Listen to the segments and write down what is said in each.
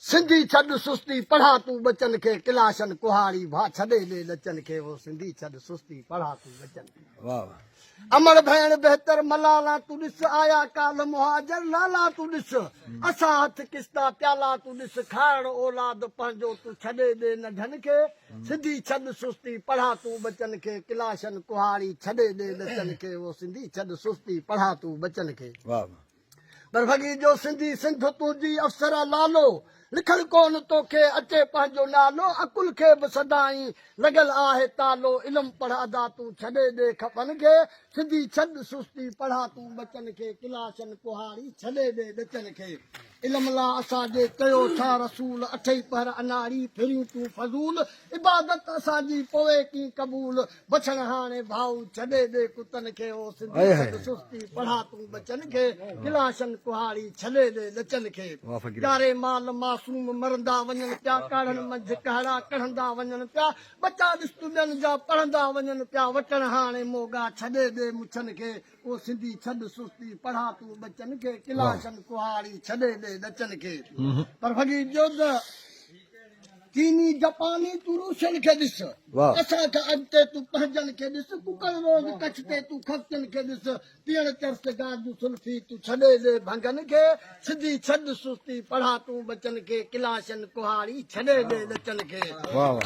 सिंधी छॾ सुस्ती पढ़ा तूं बचन खे किलाशन कुहाड़ी भा छॾे ॾे लचन खे वो सिंधी छॾ सुस्ती पढ़ा तूं बचन खे वाह अमर भेण बहितर मलाला तूं ॾिस आया काल मुहाजर लाला तूं ॾिस असां हथ किस्ता प्याला तूं ॾिस खाइण औलाद पंहिंजो तूं छॾे ॾे नंढनि खे सिंधी छॾ सुस्ती पढ़ा तूं बचन खे किलाशन कुहाड़ी छॾे ॾे लचन खे वो सिंधी छॾ सुस्ती पढ़ा तूं बचन खे वाह पर भॻी जो सिंधी सिंध तुंहिंजी अफ़सर लालो लिखल कोन तोखे अचे पंहिंजो नालो अकुल खे बि सदाई लॻल आहे तालो इल्मु पढ़ अदा तूं छॾे ॾे खपनि खे सिंधी छॾ सुस्ती पढ़ा तूं बचन खे किलाशन कुहाड़ी छॾे ॾे ॾचन खे इल्म ला असांजे कयो छा रसूल अठई पहर अनाड़ी फिरियूं तूं फज़ूल इबादत असांजी पोए की क़बूल बछण हाणे भाऊ छॾे ॾे कुतनि खे ओ सिंधी छॾ सुस्ती पढ़ा तूं बचन खे किलाशन कुहाड़ी छॾे ॾे ॾचन खे प्यारे माल मासूम मरंदा वञनि पिया काढ़नि मंझि कहड़ा कढ़ंदा वञनि पिया बचा ॾिस तूं ॿियनि जा पढ़ंदा वञनि पिया वटण हाणे मोगा छॾे ॾे मुछनि खे ओ सिंधी छॾ सुस्ती पढ़ा तूं बचन खे किलाशन कुहाड़ी छॾे ॾे नचन खे पर भॻी जो चीनी जापानी तूं रूसियन खे ॾिस असांखे अॻिते तूं पंहिंजनि खे ॾिस कुकर रोज़ कच्छ ते तूं खफ़्तनि खे ॾिस पीअण चर्स गाजू सुल्फी तूं छॾे ॾे भंगनि खे सिंधी छॾ सुस्ती पढ़ा तूं बचन खे किलाशन कुहाड़ी छॾे ॾे नचन खे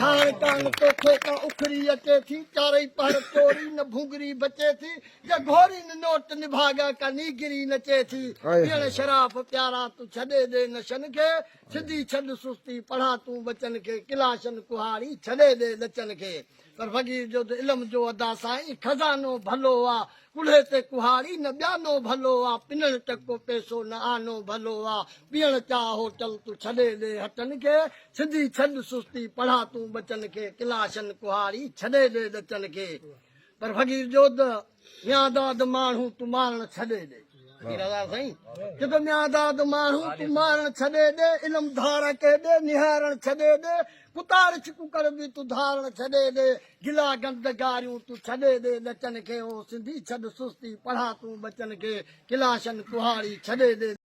ठाण कान तोखे का उखरी अचे थी चारई पहर चोरी न भूंगरी बचे थी या घोरी न नोट निभागा का नीगिरी नचे थी पीअण शराब प्यारा तूं छॾे ॾे नशन खे सिंधी छॾ सुस्ती पढ़ा तूं बचन खे किलाशन कुहाड़ी छॾे ॾे नचन खे पर भॻी जो इल्म जो अदा साईं खज़ानो भलो आ कुल्हे ते कुहाड़ी न ॿियानो भलो आ पिनण टको पैसो न आनो भलो आ पीअण चाह होटल तूं छॾे ॾे हटनि खे सिंधी छॾ सुस्ती पढ़ा तूं बचन खे किलाशन कुहाड़ी छॾे ॾे नचन खे पर भॻी जो म्यादाद माण्हू तूं मारण छॾे ॾे साईं जेको म्यादाद माण्हू तूं मारण छॾे ॾे इल्म धार के ॾे निहारण छॾे ॾे कुतार कुकर बि तूं धारण छॾे ॾे गिला गंद गारियूं तूं छॾे ॾे नचन खे ओ सिंधी छॾ सुस्ती पढ़ा तूं बचन खे किलाशन कुहाड़ी छॾे ॾे